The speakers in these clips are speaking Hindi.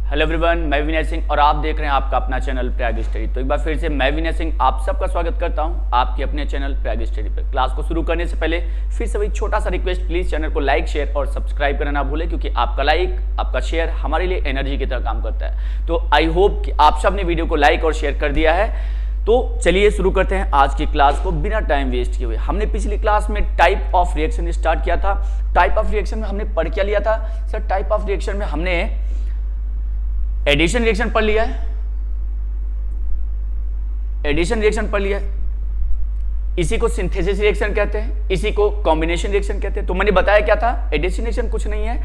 हेलो एवरीवन, मैं विनय सिंह और आप देख रहे हैं आपका अपना चैनल प्रयाग स्टडी। तो एक बार फिर से मैं विनय सिंह आप सबका स्वागत करता हूं आपके अपने चैनल प्रयाग स्टडी पर। क्लास को शुरू करने से पहले फिर से वही छोटा सा रिक्वेस्ट, प्लीज चैनल को लाइक, शेयर और सब्सक्राइब करना ना भूलें, क्योंकि आपका लाइक, आपका शेयर हमारे लिए एनर्जी की तरह काम करता है। तो आई होप कि आप सब ने वीडियो को लाइक और शेयर कर दिया है। तो चलिए शुरू करते हैं आज की क्लास को बिना टाइम वेस्ट किए हुए। हमने पिछली क्लास में टाइप ऑफ रिएक्शन स्टार्ट किया था। टाइप ऑफ रिएक्शन में हमने पढ़ क्या लिया था सर? टाइप ऑफ रिएक्शन में हमने एडिशन रिएक्शन पढ़ लिया है, एडिशन रिएक्शन पढ़ लिया है, इसी को सिंथेसिस रिएक्शन कहते हैं, इसी को कॉम्बिनेशन रिएक्शन कहते हैं। तो मैंने बताया क्या था? एडिशन रिएक्शन कुछ नहीं है,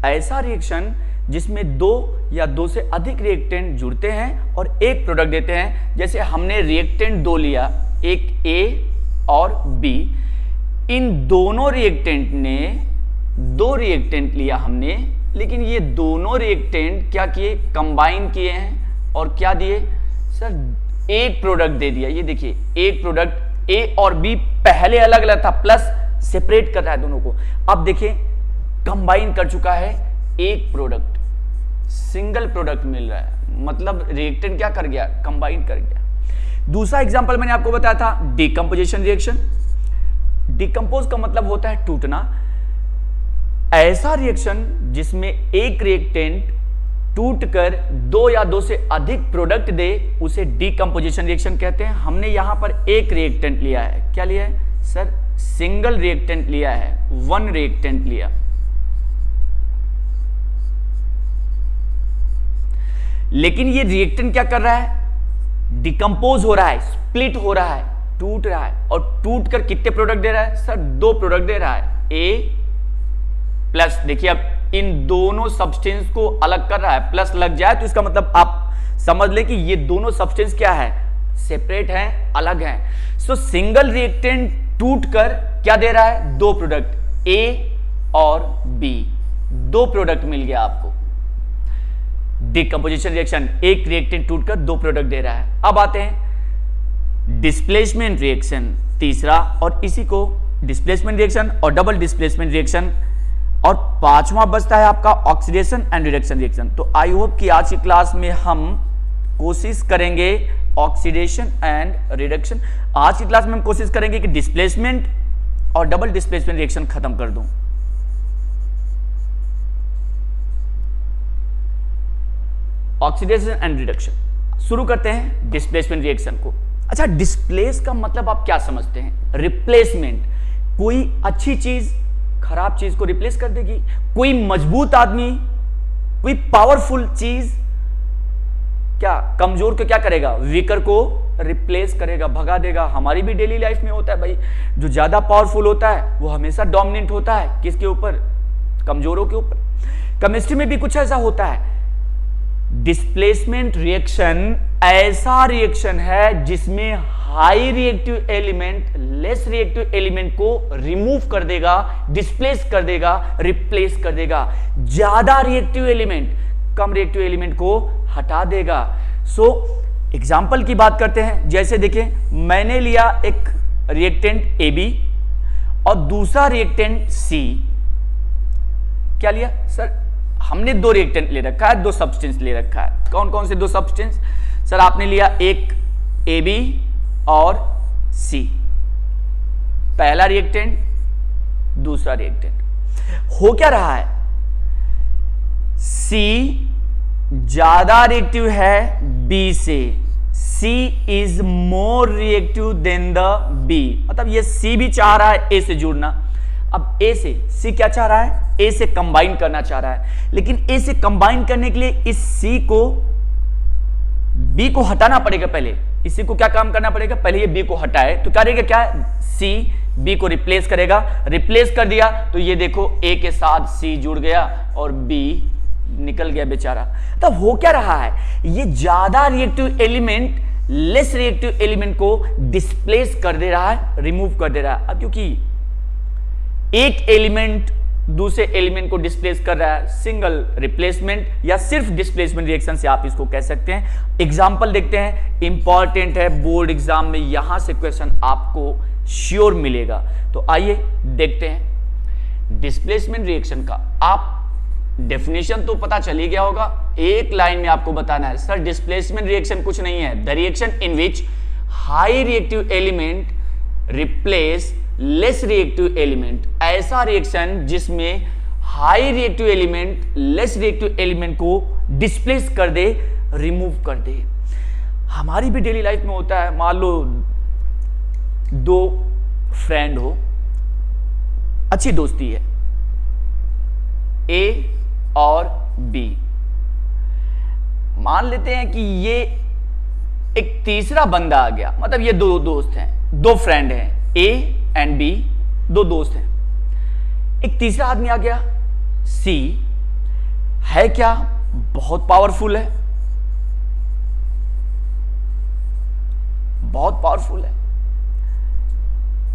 ऐसा रिएक्शन जिसमें दो या दो से अधिक रिएक्टेंट जुड़ते हैं और एक प्रोडक्ट देते हैं। जैसे हमने रिएक्टेंट दो लिया, एक ए और बी, इन दोनों रिएक्टेंट ने दो रिएक्टेंट लिया हमने, लेकिन ये दोनों रिएक्टेंट क्या किए? कंबाइन किए हैं और क्या दिए सर? एक प्रोडक्ट दे दिया। ये देखिए, एक प्रोडक्ट ए और बी पहले अलग अलग था, प्लस सेपरेट कर रहा है दोनों को। अब देखिए कंबाइन कर चुका है, एक प्रोडक्ट, सिंगल प्रोडक्ट मिल रहा है, मतलब रिएक्टेंट क्या कर गया? कंबाइन कर गया। दूसरा एग्जांपल मैंने आपको बताया था डिकम्पोजिशन रिएक्शन। डिकम्पोज का मतलब होता है टूटना। ऐसा रिएक्शन जिसमें एक रिएक्टेंट टूटकर दो या दो से अधिक प्रोडक्ट दे, उसे डिकम्पोजिशन रिएक्शन कहते हैं। हमने यहां पर एक रिएक्टेंट लिया है। क्या लिया है सर? सिंगल रिएक्टेंट लिया है, वन रिएक्टेंट लिया। लेकिन ये रिएक्टेंट क्या कर रहा है? डिकम्पोज हो रहा है, स्प्लिट हो रहा है, टूट रहा है। और टूट कर कितने प्रोडक्ट दे रहा है सर? दो प्रोडक्ट दे रहा है, ए प्लस। देखिए अब इन दोनों सब्सटेंस को अलग कर रहा है, प्लस लग जाए तो इसका मतलब आप समझ ले कि ये दोनों सब्सटेंस क्या है? सेपरेट हैं, अलग हैं। सो सिंगल रिएक्टेंट टूटकर क्या दे रहा है? दो प्रोडक्ट, ए और बी, दो प्रोडक्ट मिल गया आपको। डिकम्पोजिशन रिएक्शन, एक रिएक्टेंट टूटकर दो प्रोडक्ट दे रहा है। अब आते हैं डिस्प्लेसमेंट रिएक्शन, तीसरा, और इसी को डिस्प्लेसमेंट रिएक्शन और डबल डिस्प्लेसमेंट रिएक्शन। और पांचवा बचता है आपका ऑक्सीडेशन एंड रिडक्शन रिएक्शन। तो आई होप कि आज की क्लास में हम कोशिश करेंगे ऑक्सीडेशन एंड रिडक्शन। आज की क्लास में हम कोशिश करेंगे कि डिस्प्लेसमेंट और डबल डिस्प्लेसमेंट रिएक्शन खत्म कर दूं। ऑक्सीडेशन एंड रिडक्शन शुरू करते हैं डिस्प्लेसमेंट रिएक्शन को। अच्छा, डिस्प्लेस का मतलब आप क्या समझते हैं? रिप्लेसमेंट। कोई अच्छी चीज खराब चीज को रिप्लेस कर देगी। कोई मजबूत आदमी, कोई पावरफुल चीज क्या कमजोर को क्या करेगा? वीकर को रिप्लेस करेगा, भगा देगा। हमारी भी डेली लाइफ में होता है भाई, जो ज्यादा पावरफुल होता है वो हमेशा डोमिनेंट होता है। किसके ऊपर? कमजोरों के ऊपर। केमिस्ट्री में भी कुछ ऐसा होता है। डिस्प्लेसमेंट रिएक्शन ऐसा रिएक्शन है जिसमें high reactive element less reactive element को रिमूव कर देगा, डिस्प्लेस कर देगा, रिप्लेस कर देगा। ज्यादा रिएक्टिव एलिमेंट कम रिएक्टिव एलिमेंट को हटा देगा। सो एग्जांपल की बात करते हैं। जैसे देखें, मैंने लिया एक रिएक्टेंट AB और दूसरा रिएक्टेंट C। क्या लिया सर? हमने दो रिएक्टेंट ले रखा है, दो सब्सटेंस ले रखा है। कौन कौन से दो सब्सटेंस सर? आपने लिया एक AB और C, पहला रिएक्टेंट, दूसरा रिएक्टेंट। हो क्या रहा है? C ज्यादा रिएक्टिव है B से। C is more reactive than the B। मतलब ये C भी चाह रहा है A से जुड़ना। अब A से C क्या चाह रहा है? A से कंबाइन करना चाह रहा है। लेकिन A से कंबाइन करने के लिए इस C को B को हटाना पड़ेगा। पहले इसी को क्या काम करना पड़ेगा? पहले ये B को हटाए तो करेगा क्या? C B को रिप्लेस करेगा। रिप्लेस कर दिया तो ये देखो A के साथ C जुड़ गया और B निकल गया बेचारा। तब हो क्या रहा है? ये ज्यादा reactive element less reactive element को डिस्प्लेस कर दे रहा है, रिमूव कर दे रहा है। अब क्योंकि एक एलिमेंट दूसरे एलिमेंट को डिस्प्लेस कर रहा है, सिंगल रिप्लेसमेंट या सिर्फ डिस्प्लेसमेंट रिएक्शन से आप इसको कह सकते हैं। एग्जांपल देखते हैं, इंपॉर्टेंट है, बोर्ड एग्जाम में यहां से क्वेश्चन आपको श्योर मिलेगा। तो आइए देखते हैं डिस्प्लेसमेंट रिएक्शन का। आप डेफिनेशन तो पता चल ही गया होगा, एक लाइन में आपको बताना है सर डिस्प्लेसमेंट रिएक्शन कुछ नहीं है, the reaction in which high reactive element replace less reactive element, ऐसा रिएक्शन जिसमें high reactive element less reactive element को डिस्प्लेस कर दे, रिमूव कर दे। हमारी भी डेली लाइफ में होता है, मान लो दो फ्रेंड हो, अच्छी दोस्ती है ए और बी, मान लेते हैं कि ये एक तीसरा बंदा आ गया, मतलब ये दो दोस्त हैं, दो फ्रेंड हैं, ए एंड बी, दो दोस्त हैं, एक तीसरा आदमी आ गया सी, है क्या बहुत पावरफुल है, बहुत पावरफुल है,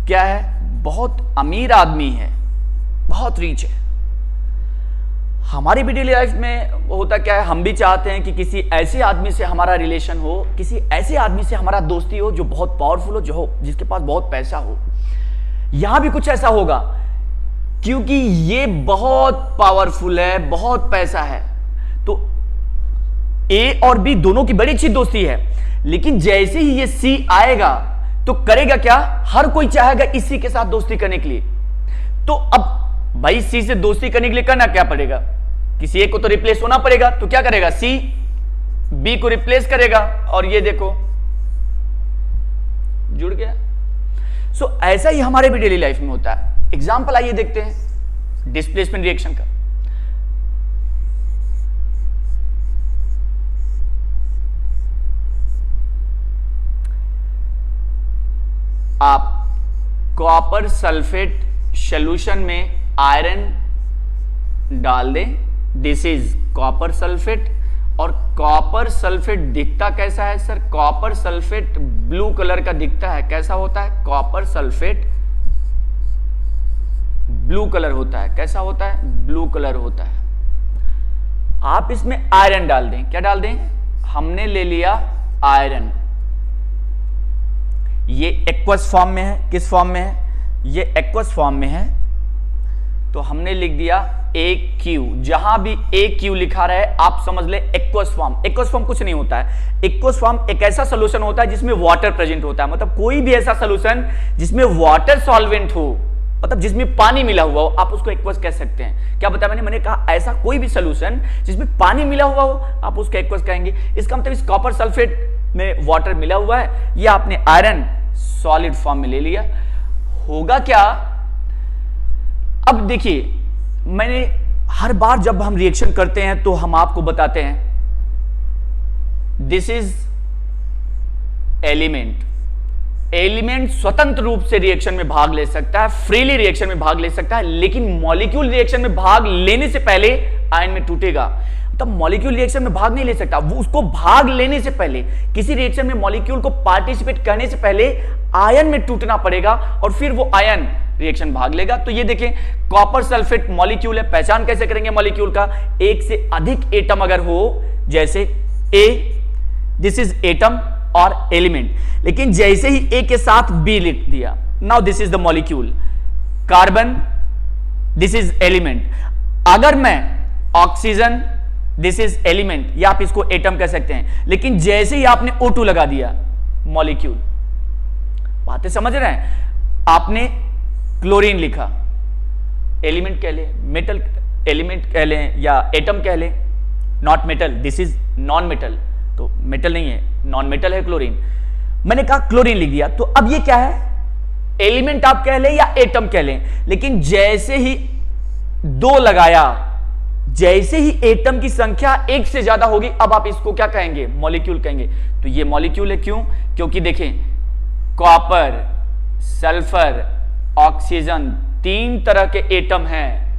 क्या है बहुत अमीर आदमी है, बहुत रिच है। हमारी भी डेली लाइफ में होता क्या है, हम भी चाहते हैं कि किसी ऐसे आदमी से हमारा रिलेशन हो, किसी ऐसे आदमी से हमारा दोस्ती हो जो बहुत पावरफुल हो, जो हो जिसके पास बहुत पैसा हो। यहां भी कुछ ऐसा होगा, क्योंकि ये बहुत पावरफुल है, बहुत पैसा है, तो ए और बी दोनों की बड़ी अच्छी दोस्ती है, लेकिन जैसे ही ये सी आएगा तो करेगा क्या, हर कोई चाहेगा इसी के साथ दोस्ती करने के लिए। तो अब भाई सी से दोस्ती करने के लिए करना क्या पड़ेगा, किसी एक को तो रिप्लेस होना पड़ेगा, तो क्या करेगा सी बी को रिप्लेस करेगा, और ये देखो जुड़ गया। सो ऐसा ही हमारे भी डेली लाइफ में होता है। एग्जांपल आइए देखते हैं डिस्प्लेसमेंट रिएक्शन का। आप कॉपर सल्फेट सॉल्यूशन में आयरन डाल दें, दिस इज कॉपर सल्फेट, और कॉपर सल्फेट दिखता कैसा है sir, copper sulphate blue colour का दिखता है, कैसा होता है, कॉपर सल्फेट ब्लू कलर होता है, कैसा होता है, ब्लू कलर होता है। आप इसमें आयरन डाल दें, क्या डाल दें, हमने ले लिया आयरन, ये एक्वस फॉर्म में है, किस फॉर्म में है, ये एक्वस फॉर्म में है, तो हमने लिख दिया ए क्यू, जहां भी ए क्यू लिखा रहा है आप समझ ले एक्वस फॉर्म। एक्वस फॉर्म कुछ नहीं होता है, एक्वस फॉर्म एक ऐसा सोल्यूशन होता है जिसमें वाटर प्रेजेंट होता है, मतलब कोई भी ऐसा सोल्यूशन जिसमें वाटर सॉल्वेंट हो, मतलब जिसमें पानी मिला हुआ हो, आप उसको एक्वस कह सकते हैं। क्या बताया मैंने कहा ऐसा कोई भी सोल्यूशन जिसमें पानी मिला हुआ हो आप उसको एक्वस कहेंगे। इसका मतलब इस कॉपर सल्फेट में वाटर मिला हुआ है, ये आपने आयरन सॉलिड फॉर्म में ले लिया, होगा क्या, अब देखिए मैंने हर बार जब हम रिएक्शन करते हैं तो हम आपको बताते हैं दिस इज एलिमेंट, एलिमेंट स्वतंत्र रूप से रिएक्शन में भाग ले सकता है, फ्रीली रिएक्शन में भाग ले सकता है, लेकिन मॉलिक्यूल रिएक्शन में भाग लेने से पहले आयन में टूटेगा। तब मॉलिक्यूल रिएक्शन में भाग नहीं ले सकता, वो उसको भाग लेने से पहले, किसी रिएक्शन में मॉलिक्यूल को पार्टिसिपेट करने से पहले आयन में टूटना पड़ेगा और फिर वो आयन रिएक्शन भाग लेगा। तो ये देखें कॉपर सल्फेट मॉलिक्यूल है, पहचान कैसे करेंगे मॉलिक्यूल का, एक से अधिक एटम अगर हो, जैसे ए, दिस इज एटम और एलिमेंट, लेकिन जैसे ही ए के साथ बी लिख दिया, now this is the molecule, carbon this is element, अगर मैं ऑक्सीजन दिस इज एलिमेंट, या आप इसको एटम कह सकते हैं, लेकिन जैसे ही आपने O2 लगा दिया मॉलिक्यूल, बातें समझ रहे हैं, आपने क्लोरीन लिखा, एलिमेंट कह लें, मेटल एलिमेंट कह लें या एटम कह लें, not metal, this is non metal, तो मेटल नहीं है, नॉन मेटल है क्लोरीन, मैंने कहा क्लोरीन लिख दिया, तो अब ये क्या है, एलिमेंट आप कह लें या एटम कह लें, लेकिन जैसे ही दो लगाया, जैसे ही एटम की संख्या एक से ज्यादा होगी, अब आप इसको क्या कहेंगे, मॉलिक्यूल कहेंगे। तो ये मॉलिक्यूल है, क्यों, क्योंकि देखें कॉपर, सल्फर, ऑक्सीजन, तीन तरह के एटम हैं,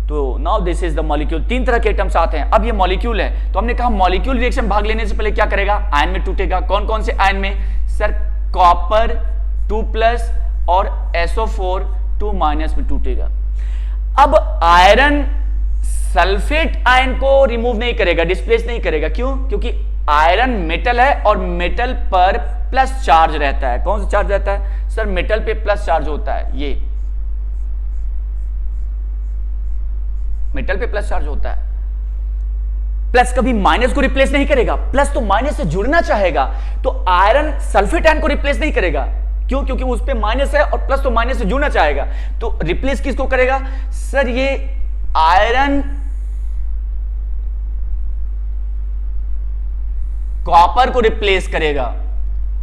तो now this is the molecule, तीन तरह के एटम्स आते हैं, अब ये मॉलिक्यूल है, तो हमने कहा मॉलिक्यूल रिएक्शन भाग लेने से पहले क्या करेगा, आयन में टूटेगा। कौन कौन से आयन में सर, कॉपर 2+ और SO4 2- में टूटेगा। अब आयरन सल्फेट आयन को रिमूव नहीं करेगा, डिस्प्लेस नहीं करेगा, क्यों, क्योंकि आयरन मेटल है और मेटल पर प्लस चार्ज रहता है। कौन सा चार्ज रहता है सर, मेटल पे प्लस चार्ज होता है, ये मेटल पे प्लस चार्ज होता है। प्लस कभी माइनस को रिप्लेस नहीं करेगा, प्लस तो माइनस से जुड़ना चाहेगा, तो आयरन सल्फेट आयन को रिप्लेस नहीं करेगा। क्यों? क्योंकि उस पे माइनस है और प्लस तो माइनस से जुड़ना चाहेगा। तो रिप्लेस किसको करेगा? सर ये आयरन कॉपर को रिप्लेस करेगा,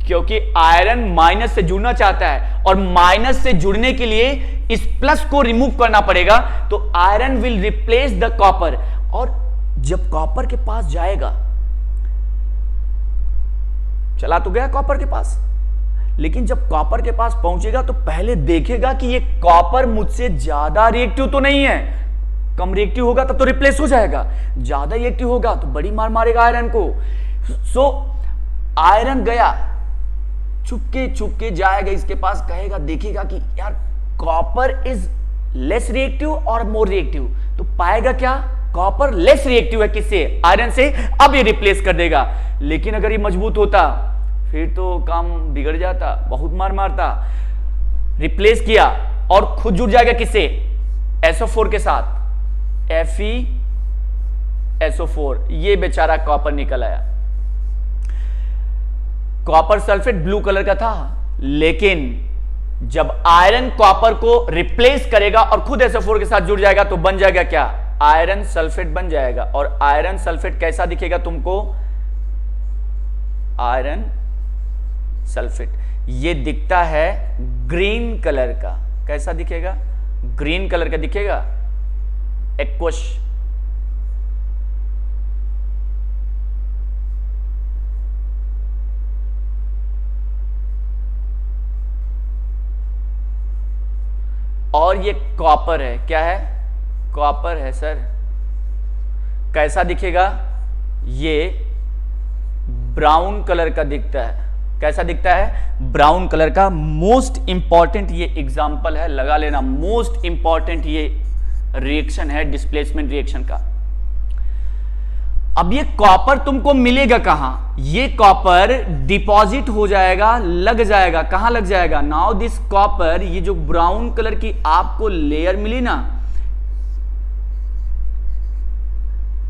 क्योंकि आयरन माइनस से जुड़ना चाहता है और माइनस से जुड़ने के लिए इस प्लस को रिमूव करना पड़ेगा। तो iron will replace the copper. और जब कॉपर के पास जाएगा, चला तो गया कॉपर के पास, लेकिन जब कॉपर के पास पहुंचेगा तो पहले देखेगा कि ये कॉपर मुझसे ज्यादा रिएक्टिव तो नहीं है। कम रिएक्टिव होगा तब तो रिप्लेस हो जाएगा, ज्यादा रिएक्टिव होगा तो बड़ी मार मारेगा आयरन को। सो आयरन गया, चुपके चुपके जाएगा इसके पास, कहेगा, देखेगा कि यार कॉपर इज लेस रिएक्टिव और मोर रिएक्टिव। तो पाएगा क्या? कॉपर लेस रिएक्टिव है किससे? आयरन से। अब ये रिप्लेस कर देगा। लेकिन अगर ये मजबूत होता फिर तो काम बिगड़ जाता, बहुत मार मारता। रिप्लेस किया और खुद जुड़ जाएगा किससे? SO4 के साथ, FeSO4। ये बेचारा कॉपर निकल आया। कॉपर सल्फेट ब्लू कलर का था, लेकिन जब आयरन कॉपर को रिप्लेस करेगा और खुद SO4 के साथ जुड़ जाएगा तो बन जाएगा क्या? आयरन सल्फेट बन जाएगा। और आयरन सल्फेट कैसा दिखेगा तुमको? आयरन सल्फेट ये दिखता है ग्रीन कलर का। कैसा दिखेगा? ग्रीन कलर का दिखेगा, एक्वस। और ये कॉपर है। क्या है? कॉपर है सर। कैसा दिखेगा? ये ब्राउन कलर का दिखता है। कैसा दिखता है? ब्राउन कलर का। मोस्ट इंपॉर्टेंट ये एग्जांपल है, लगा लेना। मोस्ट इंपॉर्टेंट ये रिएक्शन है डिस्प्लेसमेंट रिएक्शन का। अब ये कॉपर तुमको मिलेगा कहां? ये कॉपर डिपॉजिट हो जाएगा, लग जाएगा। कहां लग जाएगा? नाउ दिस कॉपर, ये जो ब्राउन कलर की आपको लेयर मिली ना,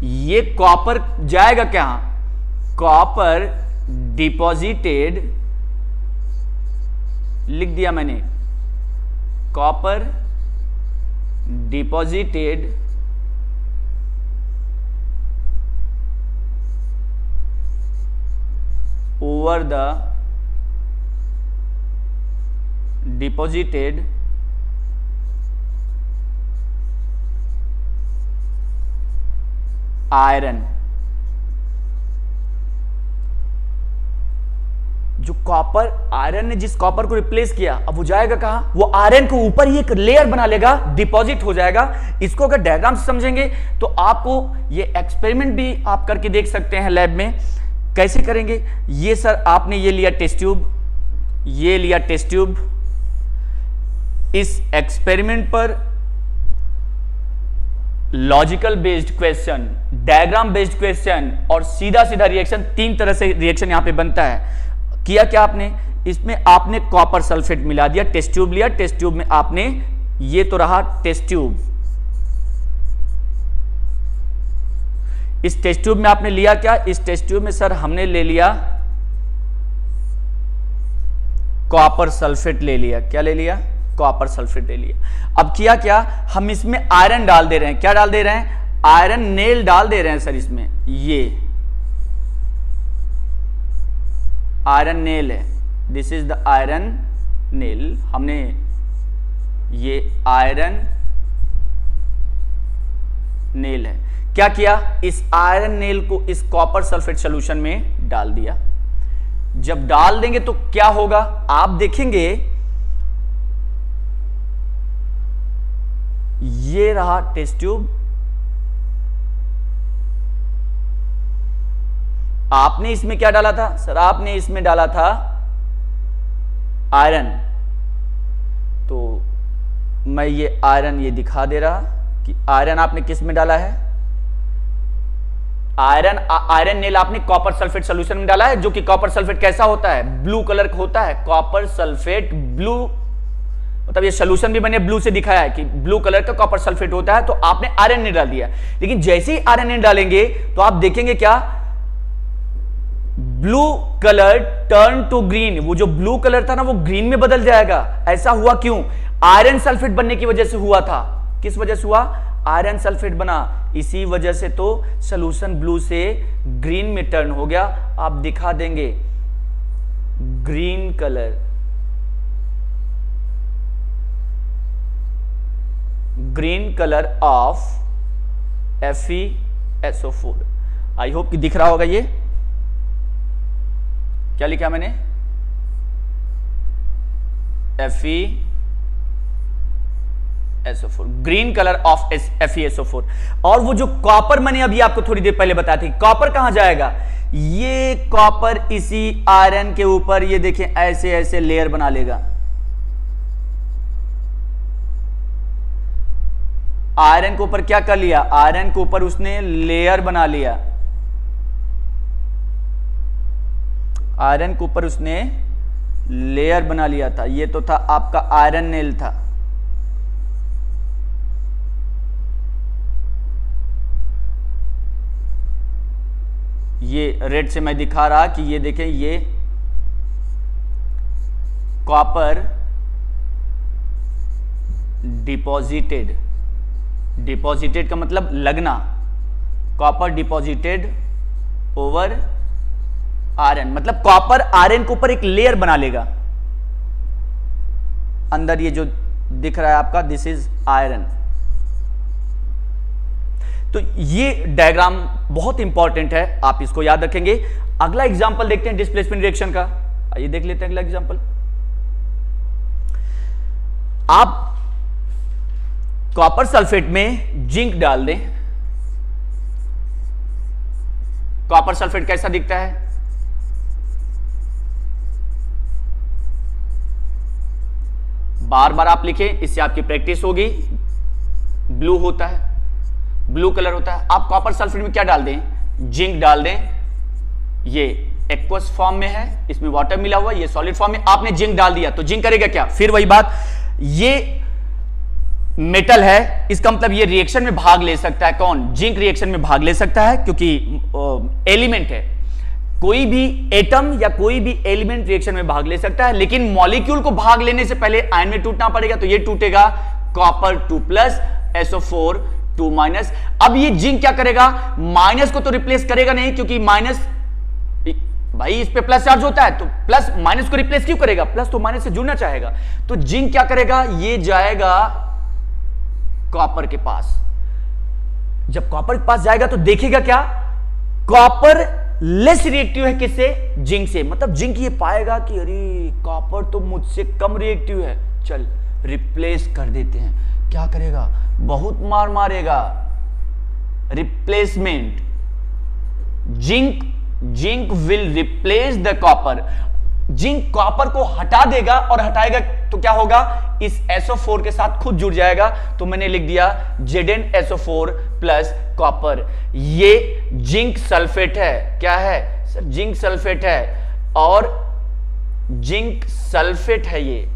ये कॉपर जाएगा क्या? कॉपर डिपॉजिटेड, लिख दिया मैंने, copper deposited over the deposited iron. जो कॉपर, आयरन ने जिस कॉपर को रिप्लेस किया, अब वो जाएगा कहां? वो आयरन के ऊपर ही एक लेयर बना लेगा, डिपॉजिट हो जाएगा। इसको अगर डायग्राम से समझेंगे तो आपको ये एक्सपेरिमेंट भी आप करके देख सकते हैं लैब में। कैसे करेंगे? ये सर आपने ये लिया टेस्ट ट्यूब, ये लिया टेस्ट ट्यूब। इस एक्सपेरिमेंट पर logical based question, diagram based question और सीधा सीधा रिएक्शन, तीन तरह से रिएक्शन यहां पे बनता है। किया क्या आपने? इसमें आपने कॉपर सल्फेट मिला दिया, टेस्ट ट्यूब लिया, टेस्ट ट्यूब में आपने, ये तो रहा टेस्ट ट्यूब, इस टेस्ट ट्यूब में आपने लिया क्या? इस टेस्ट ट्यूब में सर हमने ले लिया कॉपर सल्फेट ले लिया। क्या ले लिया? कॉपर सल्फेट ले लिया। अब किया क्या? हम इसमें आयरन डाल दे रहे हैं। क्या डाल दे रहे हैं? आयरन नेल डाल दे रहे हैं सर इसमें। ये आयरन नेल है, this is the iron nail. हमने ये आयरन नेल है। क्या किया? इस आयरन नेल को इस कॉपर सल्फेट सॉल्यूशन में डाल दिया। जब डाल देंगे तो क्या होगा आप देखेंगे, ये रहा टेस्ट ट्यूब, आपने इसमें क्या डाला था सर? आपने इसमें डाला था आयरन। तो मैं ये आयरन ये दिखा दे रहा कि आयरन आपने किस में डाला है? आयरन नेल आपने कॉपर सल्फेट सॉल्यूशन में डाला है, जो कि कॉपर सल्फेट कैसा होता है? ब्लू कलर का होता है। कॉपर सल्फेट ब्लू मतलब ये सोल्यूशन भी मैंने ब्लू से दिखाया है कि ब्लू कलर का कॉपर सल्फेट होता है, तो आपने आरएनए डाल दिया। लेकिन जैसे ही आरएनए डालेंगे तो आप देखेंगे क्या, blue colour turn to green, वो जो ब्लू कलर था ना वो ग्रीन में बदल जाएगा। ऐसा हुआ क्यों? आयरन सल्फेट बनने की वजह से हुआ था। किस वजह से हुआ? आयरन सल्फेट बना, इसी वजह से तो सॉल्यूशन ब्लू से ग्रीन में टर्न हो गया। आप दिखा देंगे green colour, green colour of FeSO4। I hope कि दिख रहा होगा। ये क्या लिखा मैंने? FeSO4, green colour of FeSO4। और वो जो कॉपर मैंने अभी आपको थोड़ी देर पहले बताया थी, कॉपर कहां जाएगा? ये कॉपर इसी आयरन के ऊपर ये देखें ऐसे ऐसे लेयर बना लेगा। आयरन के ऊपर क्या कर लिया? आयरन के ऊपर उसने लेयर बना लिया। आयरन के ऊपर उसने लेयर बना लिया था। ये तो था आपका आयरन नेल था। ये रेड से मैं दिखा रहा कि ये देखें, ये कॉपर डिपॉजिटेड, डिपॉजिटेड का मतलब लगना, कॉपर डिपॉजिटेड ओवर आयरन, मतलब कॉपर आयरन के ऊपर एक लेयर बना लेगा। अंदर ये जो दिख रहा है आपका, दिस इज आयरन। तो ये डायग्राम बहुत इंपॉर्टेंट है, आप इसको याद रखेंगे। अगला एग्जांपल देखते हैं डिस्प्लेसमेंट रिएक्शन का। आइए देख लेते हैं अगला एग्जांपल। आप कॉपर सल्फेट में जिंक डाल दें, कॉपर सल्फेट कैसा दिखता है? बार बार आप लिखें, इससे आपकी प्रैक्टिस होगी। ब्लू होता है, ब्लू कलर होता है। आप कॉपर सल्फेट में क्या डाल दें? जिंक डाल दें। ये एक्वस फॉर्म में है, इसमें वाटर मिला हुआ, ये सॉलिड फॉर्म में। आपने जिंक डाल दिया तो जिंक करेगा क्या? फिर वही बात, ये मेटल है, इसका मतलब ये रिएक्शन में भाग ले सकता है। कौन? जिंक रिएक्शन में भाग ले सकता है, क्योंकि एलिमेंट है। कोई भी एटम या कोई भी एलिमेंट रिएक्शन में भाग ले सकता है, लेकिन मॉलिक्यूल को भाग लेने से पहले आयन में टूटना पड़ेगा। तो ये टूटेगा कॉपर 2+ SO4 2-। अब ये जिंक क्या करेगा? माइनस को तो रिप्लेस करेगा नहीं, क्योंकि माइनस, भाई इस पे प्लस चार्ज होता है, तो प्लस माइनस को रिप्लेस क्यों करेगा? प्लस तो माइनस से जुड़ना चाहेगा। तो जिंक क्या करेगा? ये जाएगा कॉपर के पास। जब कॉपर के पास जाएगा तो देखेगा क्या? कॉपर लेस रिएक्टिव है किससे? जिंक से। मतलब जिंक ये पाएगा कि अरे कॉपर तो मुझसे कम रिएक्टिव है, चल रिप्लेस कर देते हैं। क्या करेगा? बहुत मार मारेगा, replacement. Zinc will replace the copper. Zinc copper को हटा देगा, और हटाएगा तो क्या होगा? इस SO4 के साथ खुद जुड़ जाएगा। तो मैंने लिख दिया ZnSO4 प्लस कॉपर। ये जिंक सल्फेट है। क्या है सर? जिंक सल्फेट है, और जिंक सल्फेट है ये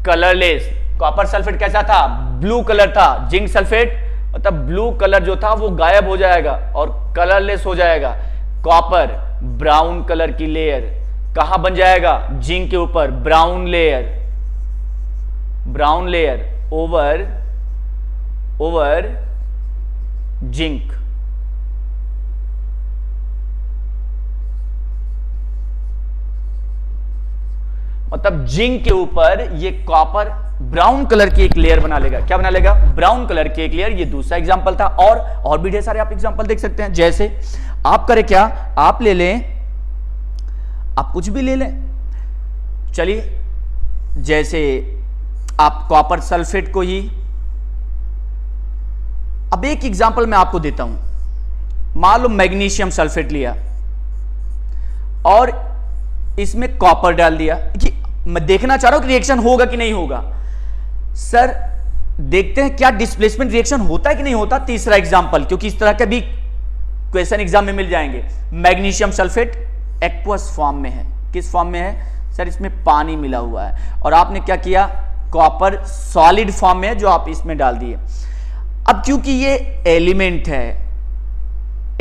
कलरलेस। कॉपर सल्फेट कैसा था? ब्लू कलर था। जिंक सल्फेट मतलब ब्लू कलर जो था वो गायब हो जाएगा और कलरलेस हो जाएगा। कॉपर ब्राउन कलर की लेयर कहां बन जाएगा? जिंक के ऊपर। Brown layer, brown layer over zinc. मतलब जिंक के ऊपर ये कॉपर ब्राउन कलर की एक लेयर बना लेगा। क्या बना लेगा? ब्राउन कलर की एक लेयर। ये दूसरा एग्जांपल था, और भी ढेर सारे आप एग्जांपल देख सकते हैं। जैसे आप करें क्या? आप ले लें, आप कुछ भी ले लें, चलिए जैसे आप कॉपर सल्फेट को ही, अब एक एग्जांपल मैं आपको देता हूं। मान लो मैग्नीशियम सल्फेट लिया और इसमें कॉपर डाल दिया। कि मैं देखना चाह रहा हूं कि रिएक्शन होगा कि नहीं होगा। सर देखते हैं क्या डिस्प्लेसमेंट रिएक्शन होता है कि नहीं होता। तीसरा एग्जांपल, क्योंकि इस तरह के भी क्वेश्चन एग्जाम में मिल जाएंगे। मैग्नीशियम सल्फेट एक्वस फॉर्म में है। किस फॉर्म में है? सर इसमें पानी मिला हुआ है और आपने क्या किया, कॉपर सॉलिड फॉर्म में जो आप इसमें डाल दिए। अब क्योंकि ये एलिमेंट है,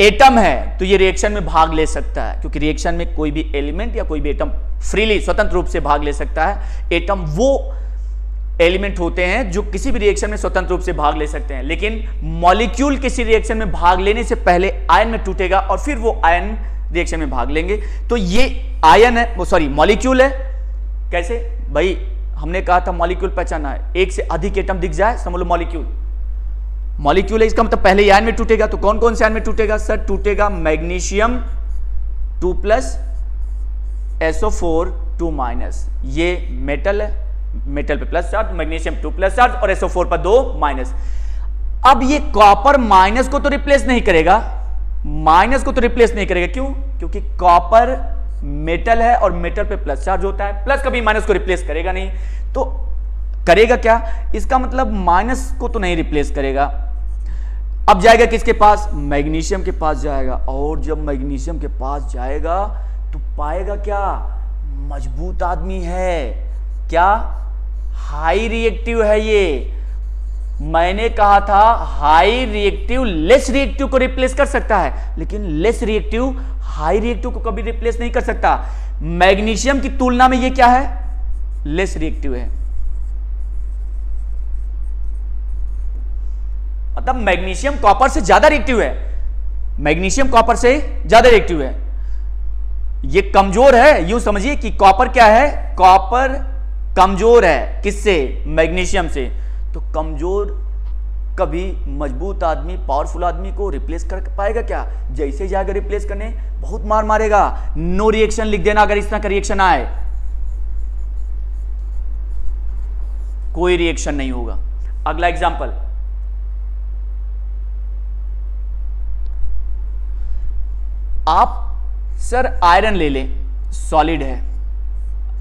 एटम है, तो ये रिएक्शन में भाग ले सकता है, क्योंकि रिएक्शन में कोई भी एलिमेंट या कोई भी एटम फ्रीली स्वतंत्र रूप से भाग ले सकता है। एटम वो एलिमेंट होते हैं जो किसी भी रिएक्शन में स्वतंत्र रूप से भाग ले सकते हैं, लेकिन मॉलिक्यूल किसी रिएक्शन में भाग लेने से पहले आयन में टूटेगा और फिर वो आयन रिएक्शन में भाग लेंगे। तो ये आयन है, वो सॉरी मॉलिक्यूल है। कैसे भाई, हमने कहा था मॉलिक्यूल पहचाना है, एक से अधिक एटम दिख जाए समझ लो मॉलिक्यूल। मॉलिक्यूल है, इसका मतलब पहले ही आयन में टूटेगा। तो कौन कौन से आयन में टूटेगा सर? टूटेगा मैग्नीशियम 2+ SO4 2-, ये मेटल है, मेटल पे प्लस चार्ज, मैग्नीशियम 2+ चार्ज और SO4 पर 2-। अब ये कॉपर माइनस को तो रिप्लेस नहीं करेगा, माइनस को तो रिप्लेस नहीं करेगा। क्यों? क्योंकि कॉपर मेटल है और मेटल पे प्लस चार्ज होता है, प्लस कभी माइनस को रिप्लेस करेगा नहीं। तो करेगा क्या? इसका मतलब माइनस को तो नहीं रिप्लेस करेगा। अब जाएगा किसके पास? मैग्नीशियम के पास जाएगा, और जब मैग्नीशियम के पास जाएगा तो पाएगा क्या? मजबूत आदमी है। क्या? हाई रिएक्टिव है ये। मैंने कहा था हाई रिएक्टिव लेस रिएक्टिव को रिप्लेस कर सकता है, लेकिन लेस रिएक्टिव हाई रिएक्टिव को कभी रिप्लेस नहीं कर सकता। मैग्नीशियम की तुलना में ये क्या है? लेस रिएक्टिव है। मतलब मैग्नीशियम कॉपर से ज्यादा रिएक्टिव है, मैग्नीशियम कॉपर से ज्यादा रिएक्टिव है। ये कमजोर है, यूं समझिए कि कॉपर क्या है? कॉपर कमजोर है किससे? मैग्नीशियम से। तो कमजोर कभी मजबूत आदमी, पावरफुल आदमी को रिप्लेस कर पाएगा क्या? जैसे जाएगा रिप्लेस करने बहुत मार मारेगा। नो रिएक्शन लिख देना अगर इस तरह का रिएक्शन आए, कोई रिएक्शन नहीं होगा। अगला एग्जांपल, आप सर आयरन ले लें, सॉलिड है,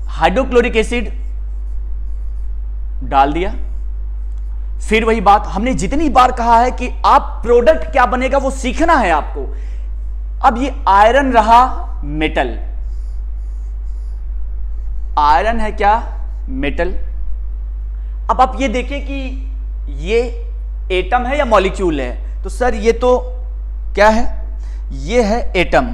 हाइड्रोक्लोरिक एसिड डाल दिया। फिर वही बात हमने जितनी बार कहा है कि आप प्रोडक्ट क्या बनेगा वो सीखना है आपको। अब ये आयरन रहा मेटल, आयरन है क्या? मेटल। अब आप ये देखें कि ये एटम है या मॉलिक्यूल है? तो सर ये तो क्या है? ये है एटम,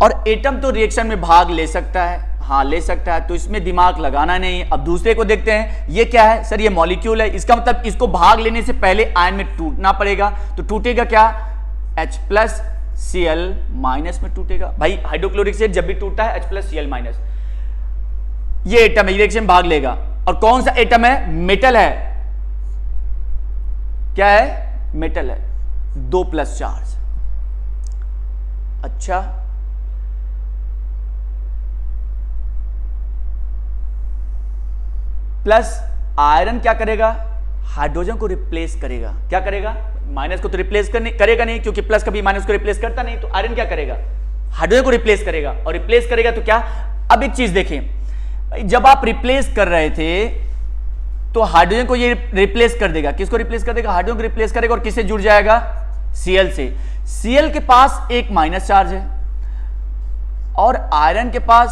और एटम तो रिएक्शन में भाग ले सकता है, हाँ ले सकता है, तो इसमें दिमाग लगाना नहीं। अब दूसरे को देखते हैं, ये क्या है? सर ये मॉलिक्यूल है, इसका मतलब इसको भाग लेने से पहले आयन में टूटना पड़ेगा। तो टूटेगा क्या? H+Cl- में टूटेगा। भाई हाइड्रोक्लोरिक एसिड जब भी टूटता है H+Cl-। ये एटम है, रिएक्शन भाग लेगा। और कौन सा एटम है? मेटल है। क्या है? मेटल है, 2+ चार्ज। अच्छा, प्लस आयरन क्या करेगा? हाइड्रोजन को रिप्लेस करेगा। क्या करेगा? माइनस को तो रिप्लेस करेगा नहीं, क्योंकि प्लस कभी माइनस को रिप्लेस करता नहीं। तो आयरन क्या करेगा? हाइड्रोजन को रिप्लेस करेगा, और रिप्लेस करेगा तो क्या? अब एक चीज देखें, जब आप रिप्लेस कर रहे थे तो हाइड्रोजन को ये रिप्लेस कर देगा। किसको रिप्लेस कर देगा? हाइड्रोजन को रिप्लेस करेगा, और किससे जुड़ जाएगा? Cl से। Cl के पास एक माइनस चार्ज है, और आयरन के पास,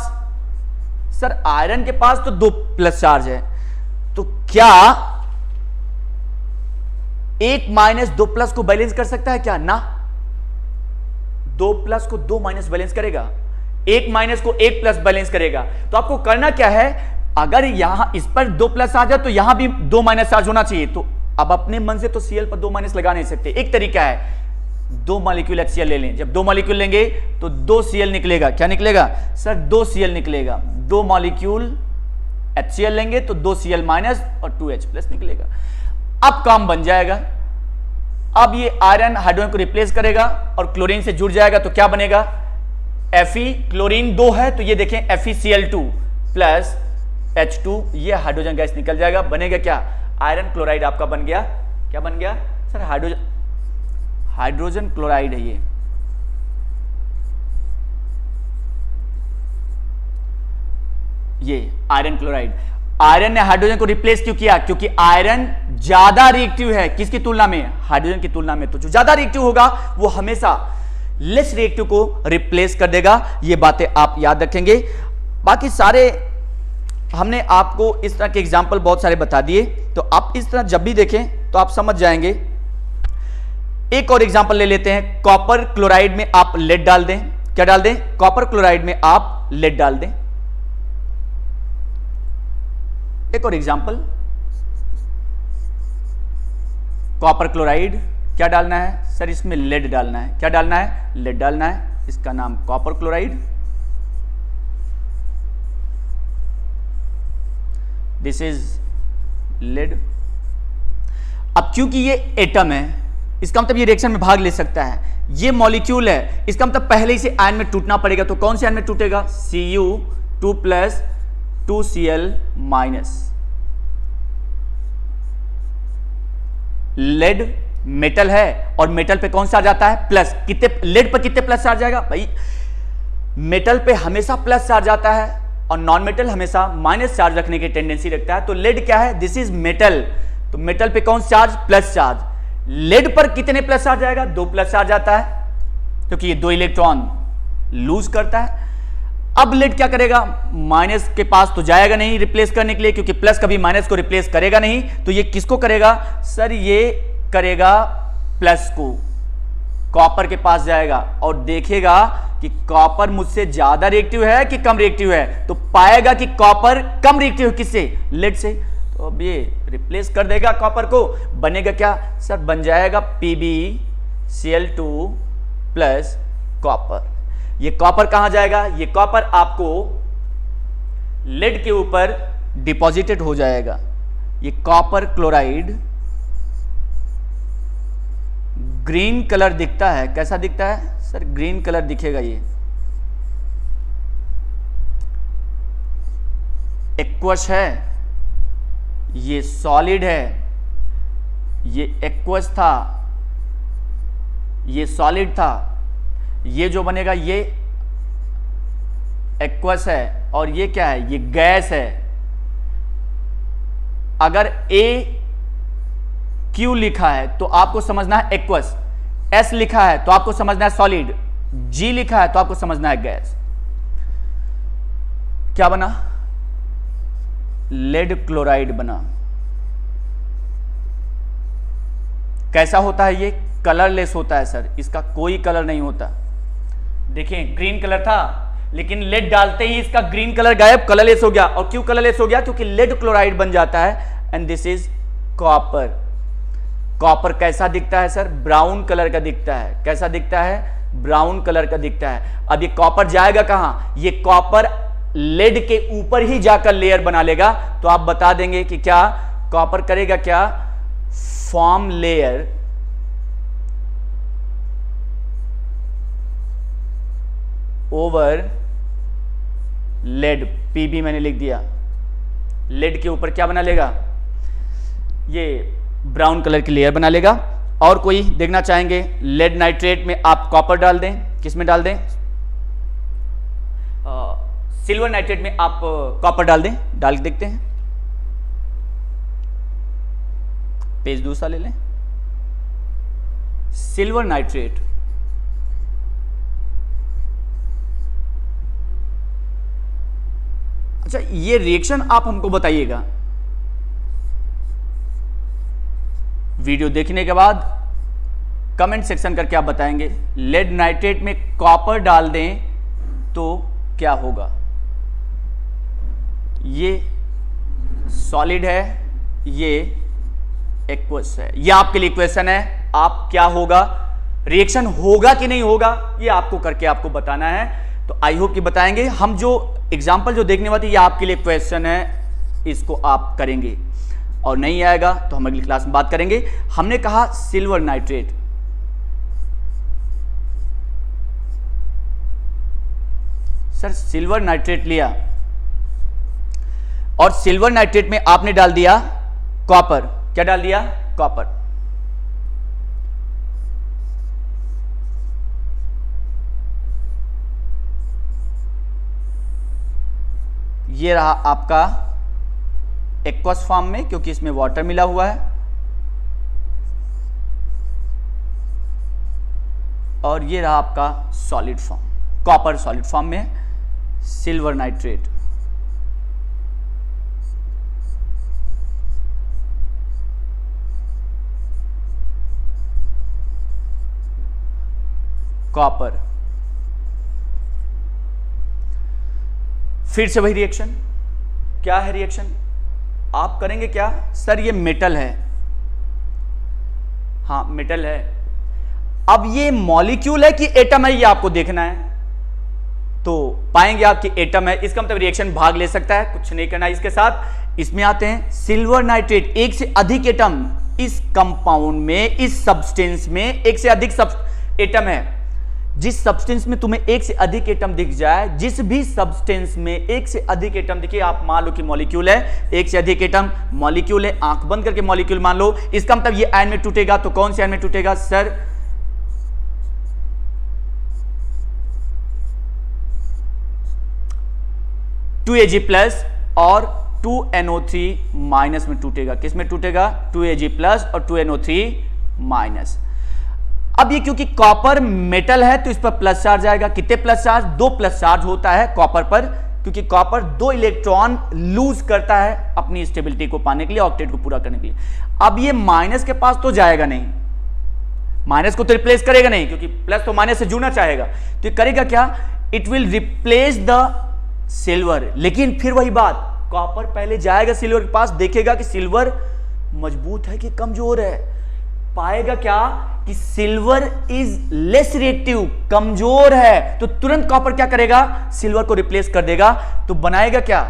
सर आयरन के पास तो 2+ चार्ज है। तो क्या 1 - 2+ को बैलेंस कर सकता है क्या? ना, 2+ को 2- बैलेंस करेगा, 1- को 1+ बैलेंस करेगा। तो आपको करना क्या है? अगर यहां इस पर 2+ आ जाए तो यहां भी 2- चार्ज होना चाहिए। तो अब अपने मन से तो Cl पर 2- लगा नहीं सकते। एक तरीका है, 2 मॉलिक्यूल HCl ले लें। जब 2 मॉलिक्यूल लेंगे तो 2 Cl निकलेगा। क्या निकलेगा? सर 2 Cl निकलेगा। 2 मॉलिक्यूल HCl लेंगे तो 2 Cl- और 2 H+ निकलेगा। अब काम बन जाएगा। अब ये आयरन हाइड्रोजन को रिप्लेस करेगा और क्लोरीन से जुड़ जाएगा, तो क्या बनेगा? Fe, क्लोरीन 2 है तो ये देखें FeCl2 प्लस H2, ये हाइड्रोजन गैस निकल जाएगा। बनेगा क्या? आयरन क्लोराइड आपका बन गया। क्या बन गया? सर हाइड्रोजन क्लोराइड है ये आयरन क्लोराइड। आयरन ने हाइड्रोजन को रिप्लेस क्यों किया? क्योंकि आयरन ज्यादा रिएक्टिव है। किसकी तुलना में? हाइड्रोजन की तुलना में। तो जो ज्यादा रिएक्टिव होगा वो हमेशा लेस रिएक्टिव को रिप्लेस कर देगा। ये बातें आप याद रखेंगे। बाकी सारे हमने आपको इस तरह के एग्जाम्पल बहुत सारे बता दिए, तो आप इस तरह जब भी देखें तो आप समझ जाएंगे। एक और एग्जाम्पल ले लेते हैं, कॉपर क्लोराइड में आप लेड डाल दें। क्या डाल दें? कॉपर क्लोराइड में आप लेड डाल दें। एक और एग्जाम्पल, कॉपर क्लोराइड, क्या डालना है सर? इसमें लेड डालना है। क्या डालना है? लेड डालना है। इसका नाम copper chloride, this is lead. अब क्योंकि ये एटम है, इसका मतलब ये रिएक्शन में भाग ले सकता है। ये मॉलिक्यूल है, इसका मतलब पहले इसे आयन में टूटना पड़ेगा। तो कौन से आयन में टूटेगा? Cu2+ 2Cl-। लेड मेटल है और मेटल पे कौन सा आ जाता है? प्लस। कितने लेड पर कितने प्लस चार्ज आएगा भाई? मेटल पे हमेशा प्लस चार्ज आता है और नॉन मेटल हमेशा माइनस चार्ज रखने की टेंडेंसी रखता है। तो लेड क्या है? This is metal. तो मेटल पे कौन सा चार्ज? Plus charge. लेड पर कितने प्लस चार्ज आएगा? 2 प्लस चार्ज आता है, क्योंकि ये 2 इलेक्ट्रॉन लूज करता है। अब लेड क्या करेगा? माइनस के पास तो जाएगा नहीं रिप्लेस करने के लिए, क्योंकि प्लस कभी माइनस को रिप्लेस करेगा नहीं। तो ये किसको करेगा सर? ये करेगा प्लस को, कॉपर के पास जाएगा और देखेगा कि कॉपर मुझसे ज्यादा रिएक्टिव है कि कम रिएक्टिव है। तो पाएगा कि कॉपर कम रिएक्टिव है। किससे? लेड से। तो अब ये रिप्लेस कर देगा कॉपर को। बनेगा क्या सर? बन जाएगा PbCl2 प्लस कॉपर। ये कॉपर कहां जाएगा? ये कॉपर आपको लेड के ऊपर डिपॉजिटेड हो जाएगा। ये कॉपर क्लोराइड ग्रीन कलर दिखता है। कैसा दिखता है सर? ग्रीन कलर दिखेगा। ये एक्वस है, ये सॉलिड है। ये एक्वस था, ये सॉलिड था। ये जो बनेगा ये एक्वस है और ये क्या है? ये गैस है। अगर AQ लिखा है तो आपको समझना है एक्वस, S लिखा है तो आपको समझना है सॉलिड, G लिखा है तो आपको समझना है गैस। क्या बना? लेड क्लोराइड बना। कैसा होता है ये? कलरलेस होता है सर, इसका कोई कलर नहीं होता। देखें ग्रीन कलर था, लेकिन लेड डालते ही इसका ग्रीन कलर गायब, कलरलेस हो गया। और क्यों कलरलेस हो गया? क्योंकि लेड क्लोराइड बन जाता है। And this is copper. Copper कैसा दिखता है सर? ब्राउन कलर का दिखता है। कैसा दिखता है? ब्राउन कलर का दिखता है। अब ये कॉपर जाएगा कहां? ये कॉपर लेड के ऊपर ही जाकर लेयर बना लेगा। तो आप बता देंगे कि क्या कॉपर करेगा? क्या form layer over lead. Pb मैंने लिख दिया। लेड के ऊपर क्या बना लेगा? ये ब्राउन कलर की लेयर बना लेगा। और कोई देखना चाहेंगे? लेड नाइट्रेट में आप कॉपर डाल दें। किस में डाल दें? सिल्वर नाइट्रेट में आप कॉपर डाल दें। डाल के देखते हैं। पेज दूसरा ले लें। सिल्वर नाइट्रेट, अच्छा ये रिएक्शन आप हमको बताइएगा वीडियो देखने के बाद। कमेंट सेक्शन करके आप बताएंगे लेड नाइट्रेट में कॉपर डाल दें तो क्या होगा। ये सॉलिड है, ये एक्वस है। ये आपके लिए क्वेश्चन है। आप क्या होगा, रिएक्शन होगा कि नहीं होगा, ये आपको करके आपको बताना है। तो आई होप कि बताएंगे। हम जो एग्जाम्पल जो देखने वाले, ये आपके लिए क्वेश्चन है, इसको आप करेंगे। और नहीं आएगा तो हम अगली क्लास में बात करेंगे। हमने कहा silver nitrate, sir silver nitrate लिया और सिल्वर नाइट्रेट में आपने डाल दिया कॉपर। क्या डाल दिया? कॉपर। ये रहा आपका एक्वस फॉर्म में, क्योंकि इसमें वाटर मिला हुआ है। और ये रहा आपका solid form, copper solid form में सिल्वर नाइट्रेट। कॉपर। फिर से वही रिएक्शन, क्या है रिएक्शन? आप करेंगे क्या? सर ये मेटल है, हाँ मेटल है। अब ये मॉलिक्यूल है कि एटम है, ये आपको देखना है। तो पाएंगे आप कि एटम है, इसका मतलब रिएक्शन भाग ले सकता है, कुछ नहीं करना है इसके साथ। इसमें आते हैं सिल्वर नाइट्रेट, एक से अधिक एटम इस कंपाउंड में, इस सब्सटेंस में एक से अधिक एटम है। जिस सब्सटेंस में तुम्हें एक से अधिक एटम दिख जाए, जिस भी सब्सटेंस में एक से अधिक एटम दिखे, आप मान लो कि मॉलिक्यूल है, एक से अधिक एटम मॉलिक्यूल है, आंख बंद करके मॉलिक्यूल मान लो। इसका मतलब ये आयन में टूटेगा, तो कौन से आयन में टूटेगा? सर (2Ag+ और 2NO3- में टूटेगा। किस में टूटेगा? 2Ag+ और 2NO3-। अब ये क्योंकि कॉपर मेटल है तो इस पर प्लस चार्ज आएगा। कितने प्लस चार्ज? 2 प्लस चार्ज होता है कॉपर पर, क्योंकि कॉपर 2 इलेक्ट्रॉन लूज करता है अपनी स्टेबिलिटी को पाने के लिए, ऑक्टेट को पूरा करने के लिए। अब ये माइनस के पास तो जाएगा नहीं, माइनस को तो रिप्लेस करेगा नहीं, क्योंकि प्लस तो माइनस से जुड़ना चाहेगा। तो ये करेगा क्या? It will replace the silver. लेकिन फिर वही बात, कॉपर पहले जाएगा सिल्वर के पास, देखेगा कि सिल्वर मजबूत है कि कमजोर है। पाएगा क्या? कि सिल्वर इज लेस रिएक्टिव, कमजोर है। तो तुरंत कॉपर क्या करेगा? सिल्वर को रिप्लेस कर देगा। तो बनाएगा क्या?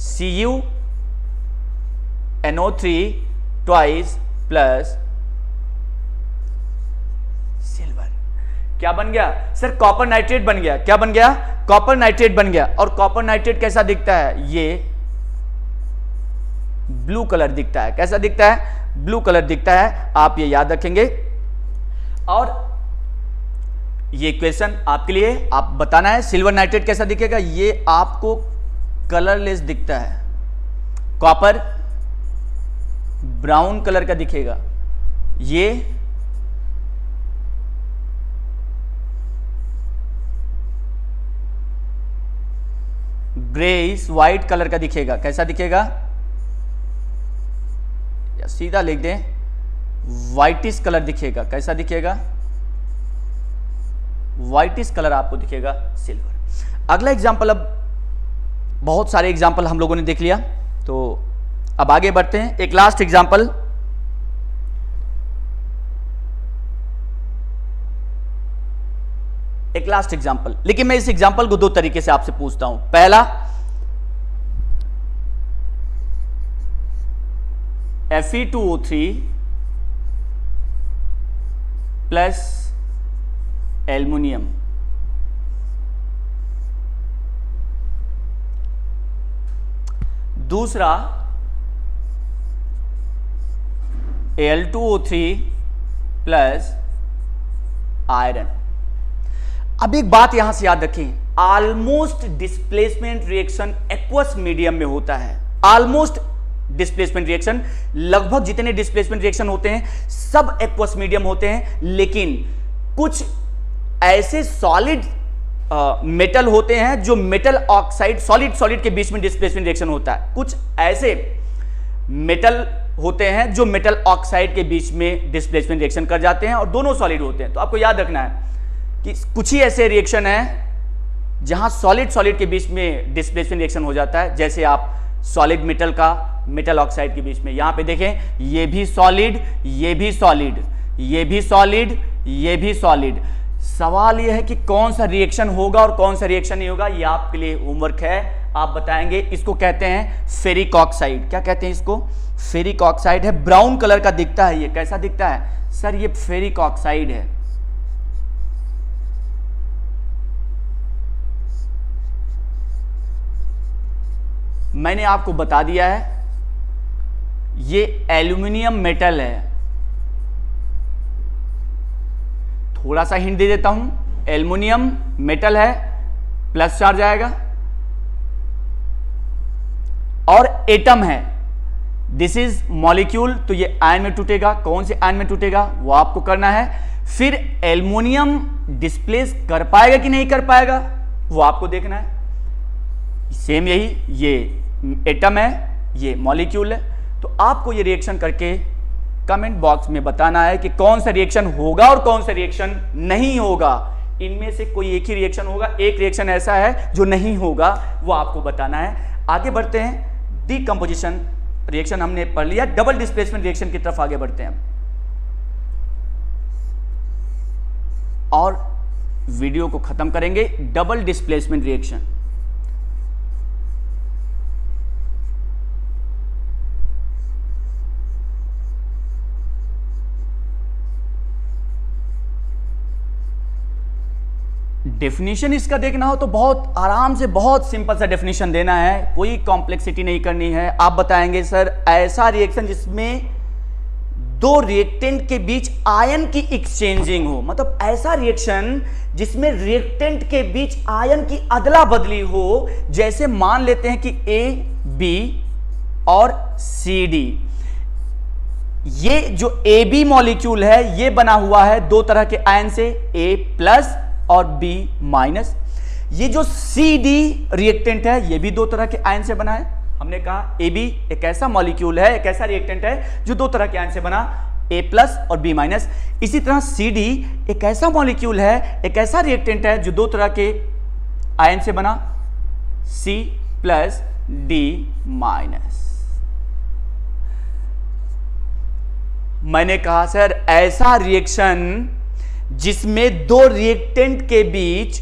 CuNO3 twice plus silver. क्या बन गया? सर कॉपर नाइट्रेट बन गया। क्या बन गया? कॉपर नाइट्रेट बन गया। और कॉपर नाइट्रेट कैसा दिखता है? ये ब्लू कलर दिखता है। कैसा दिखता है? ब्लू कलर दिखता है। आप ये याद रखेंगे। और ये क्वेश्चन आपके लिए, आप बताना है सिल्वर नाइट्रेट कैसा दिखेगा। ये आपको कलरलेस दिखता है, कॉपर ब्राउन कलर का दिखेगा, ये ग्रेइश व्हाइट कलर का दिखेगा। कैसा दिखेगा? या सीधा लिख दें, व्हाइटिश कलर दिखेगा। कैसा दिखेगा? व्हाइटिश कलर आपको दिखेगा सिल्वर। अगला एग्जांपल, अब बहुत सारे एग्जांपल हम लोगों ने देख लिया, तो अब आगे बढ़ते हैं। एक लास्ट एग्जांपल, लेकिन मैं इस एग्जांपल को 2 तरीके से आपसे पूछता हूं। पहला, Fe2O3 प्लस एल्युमिनियम। दूसरा, Al2O3 प्लस आयरन। अब एक बात यहां से याद रखें, almost displacement reaction aqueous medium में होता है। ऑलमोस्ट डिस्प्लेसमेंट रिएक्शन, लगभग जितने डिस्प्लेसमेंट रिएक्शन होते हैं सब एक्वस मीडियम होते हैं। लेकिन कुछ ऐसे सॉलिड मेटल होते हैं जो मेटल ऑक्साइड, सॉलिड के बीच में डिस्प्लेसमेंट रिएक्शन होता है। कुछ ऐसे मेटल होते हैं जो मेटल ऑक्साइड के बीच में डिस्प्लेसमेंट रिएक्शन कर जाते हैं, और दोनों सॉलिड होते हैं। तो आपको याद रखना है कि कुछ ही ऐसे रिएक्शन है जहां सॉलिड के बीच में डिस्प्लेसमेंट रिएक्शन हो जाता है। जैसे आप सॉलिड मेटल का मेटल ऑक्साइड के बीच में, यहां पे देखें, ये भी सॉलिड, ये भी सॉलिड, ये भी सॉलिड, ये भी सॉलिड। सवाल यह है कि कौन सा रिएक्शन होगा और कौन सा रिएक्शन नहीं होगा। ये आपके लिए होमवर्क है, आप बताएंगे। इसको कहते हैं फेरिक ऑक्साइड। क्या कहते हैं इसको? फेरिक ऑक्साइड है, ब्राउन कलर का दिखता है। ये कैसा दिखता है? सर ये फेरिक ऑक्साइड है। मैंने आपको बता दिया है, ये एल्युमिनियम मेटल है। थोड़ा सा हिंट दे देता हूं, एल्युमिनियम मेटल है, प्लस चार्ज आएगा, और एटम है। दिस इज मॉलिक्यूल, तो ये आयन में टूटेगा। कौन से आयन में टूटेगा वो आपको करना है। फिर एल्युमिनियम डिस्प्लेस कर पाएगा कि नहीं कर पाएगा वो आपको देखना है। सेम यही, ये एटम है, ये मॉलिक्यूल है। तो आपको ये रिएक्शन करके कमेंट बॉक्स में बताना है कि कौन सा रिएक्शन होगा और कौन सा रिएक्शन नहीं होगा। इनमें से कोई एक ही रिएक्शन होगा, एक रिएक्शन ऐसा है जो नहीं होगा, वो आपको बताना है। आगे बढ़ते हैं, डीकंपोजिशन रिएक्शन हमने पढ़ लिया, डबल डिस्प्लेसमेंट रिएक्शन की तरफ आगे बढ़ते हैं और वीडियो को खत्म करेंगे। डबल डिस्प्लेसमेंट रिएक्शन, डेफिनेशन इसका देखना हो तो बहुत आराम से बहुत सिंपल सा डेफिनेशन देना है, कोई कॉम्प्लेक्सिटी नहीं करनी है। आप बताएंगे सर ऐसा रिएक्शन जिसमें दो रिएक्टेंट के बीच आयन की एक्सचेंजिंग हो, मतलब ऐसा रिएक्शन जिसमें रिएक्टेंट के बीच आयन की अदला बदली हो। जैसे मान लेते हैं कि ए बी और सी डी, ये जो ए बी मॉलिक्यूल है ये बना हुआ है दो तरह के आयन से, ए प्लस और बी माइनस। ये जो सी डी रिएक्टेंट है ये भी दो तरह के आयन से बना है। हमने कहा ए बी एक ऐसा मॉलिक्यूल है, एक ऐसा रिएक्टेंट है जो दो तरह के आयन से बना, ए प्लस और बी माइनस। इसी तरह सी डी एक ऐसा मॉलिक्यूल है, एक ऐसा रिएक्टेंट है जो दो तरह के आयन से बना, सी प्लस डी माइनस। मैंने कहा सर ऐसा रिएक्शन जिसमें दो रिएक्टेंट के बीच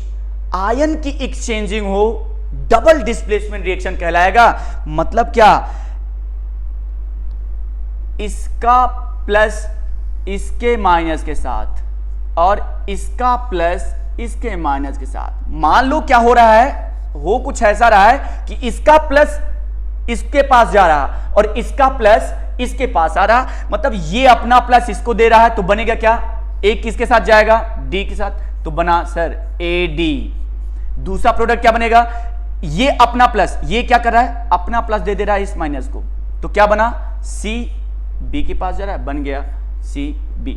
आयन की एक्सचेंजिंग हो डबल डिस्प्लेसमेंट रिएक्शन कहलाएगा। मतलब क्या, इसका प्लस इसके माइनस के साथ और इसका प्लस इसके माइनस के साथ। मान लो क्या हो रहा है, हो कुछ ऐसा रहा है कि इसका प्लस इसके पास जा रहा और इसका प्लस इसके पास आ रहा, मतलब ये अपना प्लस इसको दे रहा है, तो बनेगा क्या, एक किसके साथ जाएगा, डी के साथ, तो बना सर ए डी। दूसरा प्रोडक्ट क्या बनेगा, ये अपना प्लस, ये क्या कर रहा है, अपना प्लस दे रहा है इस माइनस को, तो क्या बना, सी बी के पास जा रहा है, बन गया सी बी।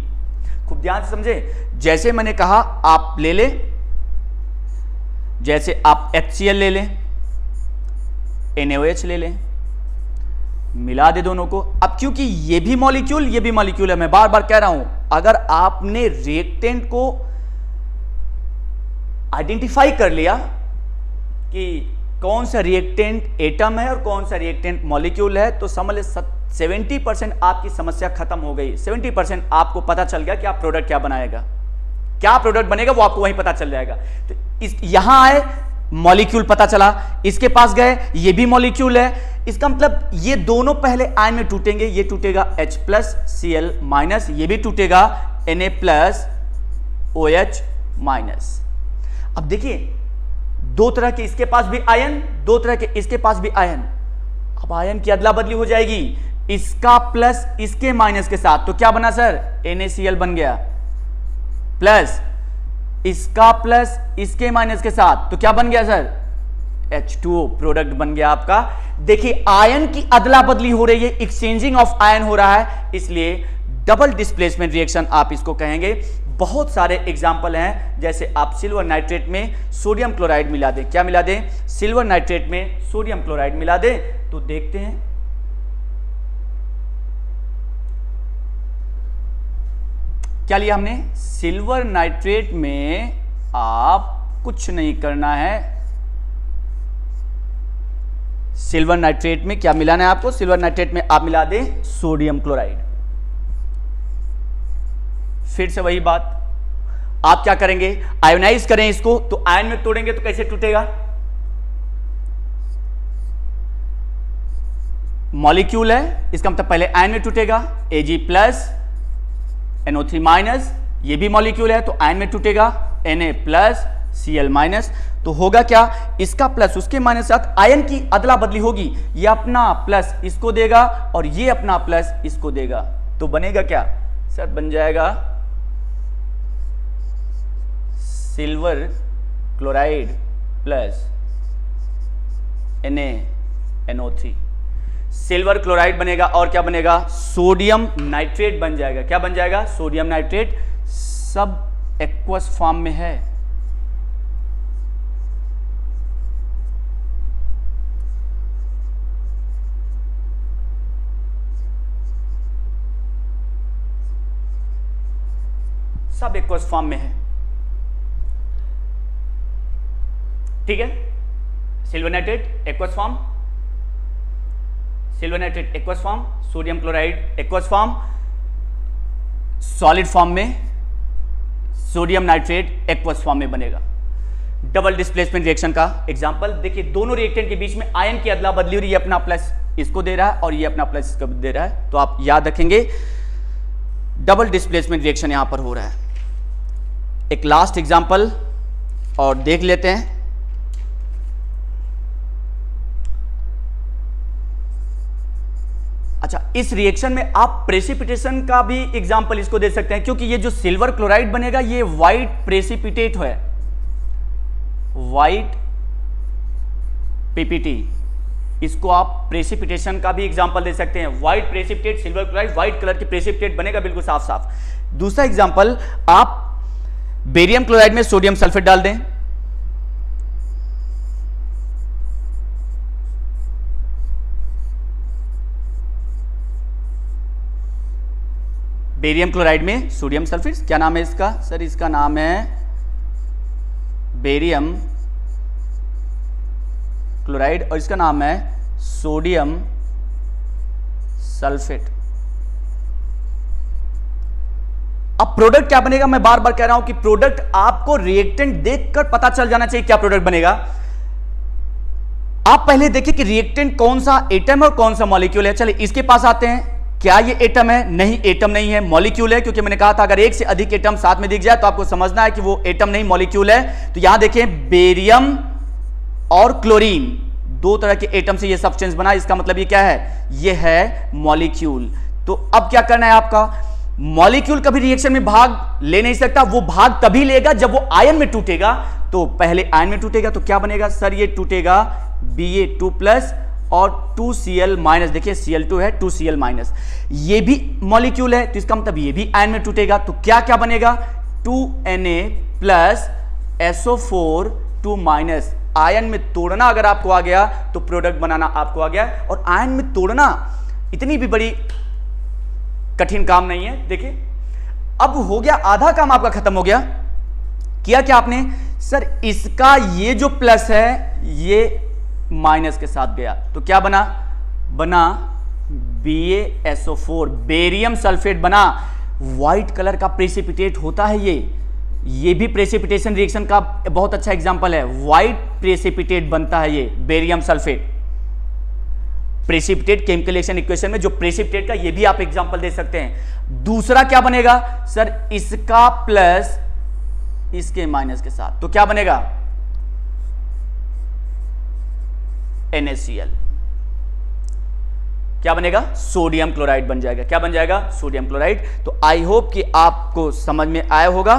खूब ध्यान से समझे, जैसे मैंने कहा आप ले ले, जैसे आप HCl ले लें, NaOH ले लें, मिला दे दोनों को। अब क्योंकि ये भी मॉलिक्यूल है, मैं बार बार कह रहा हूं, अगर आपने रिएक्टेंट को आइडेंटिफाई कर लिया कि कौन सा रिएक्टेंट एटम है और कौन सा रिएक्टेंट मॉलिक्यूल है, तो समझ ले 70% आपकी समस्या खत्म हो गई। 70% आपको पता चल गया कि आप प्रोडक्ट क्या बनाएगा, क्या प्रोडक्ट बनेगा वो आपको वहीं पता चल जाएगा। तो यहां आए, मॉलिक्यूल पता चला, इसके पास गए, ये भी मॉलिक्यूल है, इसका मतलब ये दोनों पहले आयन में टूटेंगे, ये टूटेगा H प्लस Cl माइनस, ये भी टूटेगा Na प्लस OH माइनस। अब देखिए दो तरह के इसके पास भी आयन, दो तरह के इसके पास भी आयन, अब आयन की अदला बदली हो जाएगी, इसका प्लस इसके माइनस के साथ, तो क्या बना सर, NaCl बन गया, प्लस इसका प्लस इसके माइनस के साथ, तो क्या बन गया सर, H2O प्रोडक्ट बन गया आपका। देखिए आयन की अदला बदली हो रही है, एक्सचेंजिंग ऑफ आयन हो रहा है, इसलिए डबल डिस्प्लेसमेंट रिएक्शन आप इसको कहेंगे। बहुत सारे एग्जाम्पल हैं, जैसे आप सिल्वर नाइट्रेट में सोडियम क्लोराइड मिला दें, क्या मिला दें, सिल्वर नाइट्रेट में सोडियम क्लोराइड मिला दें, तो देखते हैं क्या लिया हमने, सिल्वर नाइट्रेट में आप कुछ नहीं करना है, सिल्वर नाइट्रेट में क्या मिलाना है आपको, सिल्वर नाइट्रेट में आप मिला दें सोडियम क्लोराइड। फिर से वही बात, आप क्या करेंगे, आयोनाइज करें इसको, तो आयन में तोड़ेंगे तो कैसे टूटेगा, मॉलिक्यूल है, इसका मतलब पहले आयन में टूटेगा, Ag प्लस NO3 माइनस, ये भी मॉलिक्यूल है तो आयन में टूटेगा, Na प्लस Cl माइनस, तो होगा क्या, इसका प्लस उसके माइनस साथ आयन की अदला बदली होगी, ये अपना प्लस इसको देगा और ये अपना प्लस इसको देगा, तो बनेगा क्या सर, बन जाएगा silver chloride plus NaNO3, silver chloride बनेगा और क्या बनेगा, सोडियम नाइट्रेट बन जाएगा। क्या बन जाएगा, सोडियम नाइट्रेट, सब एक्वस फॉर्म में है। सब एक्वस फॉर्म में है, ठीक है। Silver nitrate aqueous form, silver nitrate aqueous form, sodium chloride aqueous form, solid form में सोडियम नाइट्रेट एक्वस फॉर्म में बनेगा। डबल डिस्प्लेसमेंट रिएक्शन का एग्जांपल देखिए, दोनों रिएक्टेंट के बीच में आयन की अदला बदली हो रही है, अपना प्लस इसको दे रहा है और ये अपना प्लस इसको दे रहा है, तो आप याद रखेंगे डबल डिस्प्लेसमेंट रिएक्शन यहां पर हो रहा है। एक लास्ट एग्जांपल और देख लेते हैं। अच्छा, इस रिएक्शन में आप प्रेसिपिटेशन का भी एग्जांपल इसको दे सकते हैं, क्योंकि ये जो सिल्वर क्लोराइड बनेगा ये व्हाइट प्रेसिपिटेट है, व्हाइट पीपीटी, इसको आप प्रेसिपिटेशन का भी एग्जांपल दे सकते हैं। White precipitate silver chloride, white colour की प्रेसिपिटेट बनेगा बिल्कुल साफ साफ। दूसरा एग्जांपल, आप बेरियम क्लोराइड में सोडियम सल्फेट डाल दें, बेरियम क्लोराइड में सोडियम सल्फेट, क्या नाम है इसका सर? इसका नाम है बेरियम क्लोराइड और इसका नाम है सोडियम सल्फेट। अब प्रोडक्ट क्या बनेगा? मैं बार बार कह रहा हूं कि प्रोडक्ट आपको रिएक्टेंट देखकर पता चल जाना चाहिए क्या प्रोडक्ट बनेगा। आप पहले देखिए कि रिएक्टेंट कौन सा एटम है और कौन सा मॉलिक्यूल है। चलिए इसके पास आते हैं। क्या ये एटम है? नहीं, एटम नहीं है, मॉलिक्यूल है, क्योंकि मैंने कहा था अगर एक से अधिक एटम साथ में दिख जाए तो आपको समझना है कि वो एटम नहीं मॉलिक्यूल है। तो यहां देखें, बेरियम और क्लोरीन दो तरह के एटम से ये सब्सटेंस बना, इसका मतलब ये क्या है? ये है मॉलिक्यूल। तो अब क्या करना है आपका? मॉलिक्यूल कभी रिएक्शन में भाग ले नहीं सकता, वो भाग तभी लेगा जब वो आयन में टूटेगा। तो पहले आयन में टूटेगा तो क्या बनेगा सर? ये टूटेगा Ba2+ और 2Cl-। देखिए Cl2 है, 2Cl-। ये भी मॉलिक्यूल है तो इसका मतलब ये भी आयन में टूटेगा। तो क्या क्या बनेगा? 2Na+ SO4 2-। आयन में तोड़ना अगर आपको आ गया तो प्रोडक्ट बनाना आपको आ गया। और आयन में तोड़ना इतनी भी बड़ी कठिन काम नहीं है। देखिए अब हो गया, आधा काम आपका खत्म हो गया। किया क्या आपने? सर इसका ये जो प्लस है ये माइनस के साथ गया तो क्या बना? बना BaSO4, बेरियम सल्फेट बना। व्हाइट कलर का प्रेसिपिटेट होता है ये भी प्रेसिपिटेशन रिएक्शन का बहुत अच्छा एग्जांपल है। व्हाइट प्रेसिपिटेट बनता है ये barium sulphate. Precipitate chemical reaction equation में जो प्रेसिपिटेट का, ये भी आप एग्जांपल दे सकते हैं। दूसरा क्या बनेगा सर? इसका प्लस इसके माइनस के साथ, तो क्या बनेगा? NaCl। क्या बनेगा? सोडियम क्लोराइड बन जाएगा। क्या बन जाएगा? Sodium chloride. तो आई होप कि आपको समझ में आया होगा।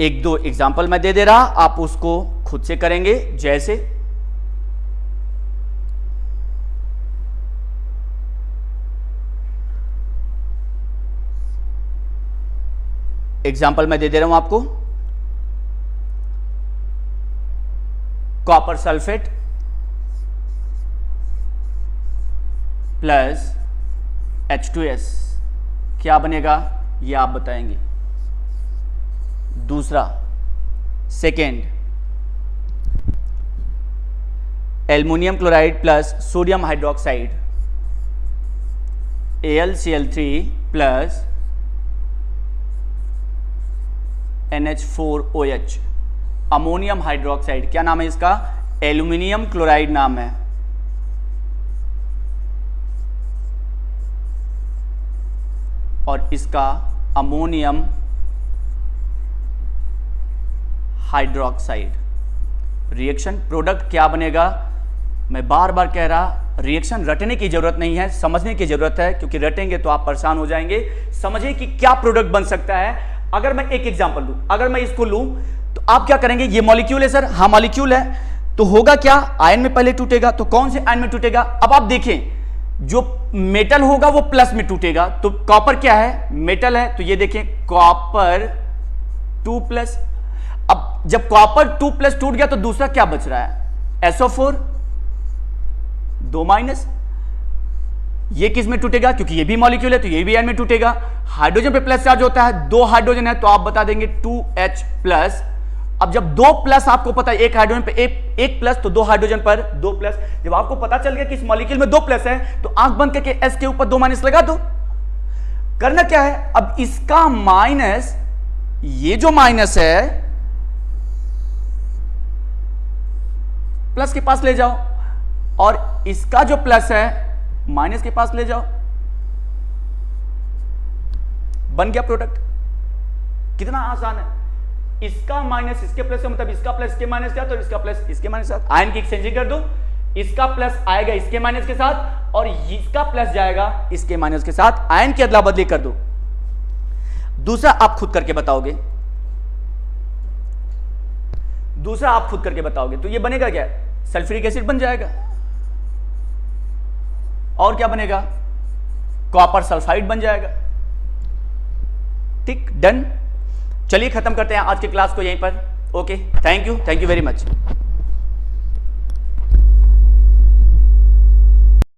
एक दो एग्जांपल मैं दे दे रहा, आप उसको खुद से करेंगे। जैसे एग्जांपल मैं दे दे रहा हूं आपको, कॉपर सल्फेट प्लस H2S, क्या बनेगा ये आप बताएंगे। दूसरा, second, aluminium chloride plus sodium hydroxide AlCl3 plus NH4OH, ammonium hydroxide. क्या नाम है इसका? एल्युमिनियम क्लोराइड नाम है। और इसका अमोनियम हाइड्रोक्साइड। रिएक्शन प्रोडक्ट क्या बनेगा? मैं बार बार कह रहा, रिएक्शन रटने की जरूरत नहीं है, समझने की जरूरत है, क्योंकि रटेंगे तो आप परेशान हो जाएंगे। समझिए कि क्या प्रोडक्ट बन सकता है। अगर मैं एक एग्जांपल लूं, अगर मैं इसको लूं तो आप क्या करेंगे? ये मॉलिक्यूल है सर, हाँ मॉलिक्यूल है, तो होगा क्या? आयन में पहले टूटेगा। तो कौन से आयन में टूटेगा? अब आप देखें, जो मेटल होगा वो प्लस में टूटेगा। तो कॉपर क्या है? मेटल है, तो ये देखें कॉपर 2+। अब जब कॉपर 2+ टूट गया तो दूसरा क्या बच रहा है? SO4 2-। ये किस में टूटेगा, क्योंकि ये भी मॉलिक्यूल है तो ये भी आयन में टूटेगा। हाइड्रोजन पे प्लस चार्ज होता है, 2 हाइड्रोजन है तो आप बता देंगे 2H प्लस। अब जब 2 प्लस आपको पता है, एक हाइड्रोजन पे एक प्लस तो 2 हाइड्रोजन पर 2 प्लस, जब आपको पता चल गया कि इस मॉलिक्यूल में 2 प्लस है तो आंख बंद करके S के ऊपर 2 माइनस लगा दो। करना क्या है, अब इसका माइनस, ये जो माइनस है प्लस के पास ले जाओ और इसका जो प्लस है माइनस के पास ले जाओ, बन गया प्रोडक्ट। कितना आसान है, इसका माइनस इसके प्लस का मतलब इसका प्लस इसके माइनस क्या, तो इसका प्लस इसके माइनस के साथ आयन की एक्सचेंजिंग कर दो, इसका प्लस आएगा इसके माइनस के साथ और इसका प्लस जाएगा इसके माइनस के साथ, आयन की अदला बदली कर दो। दूसरा आप खुद करके बताओगे, दूसरा आप खुद करके बताओगे तो ये बनेगा क्या, सल्फ्यूरिक एसिड बन जाएगा। और क्या बनेगा, कॉपर सल्फाइड बन जाएगा। ठीक, डन। चलिए खत्म करते हैं आज की क्लास को यहीं पर। Okay, thank you very much.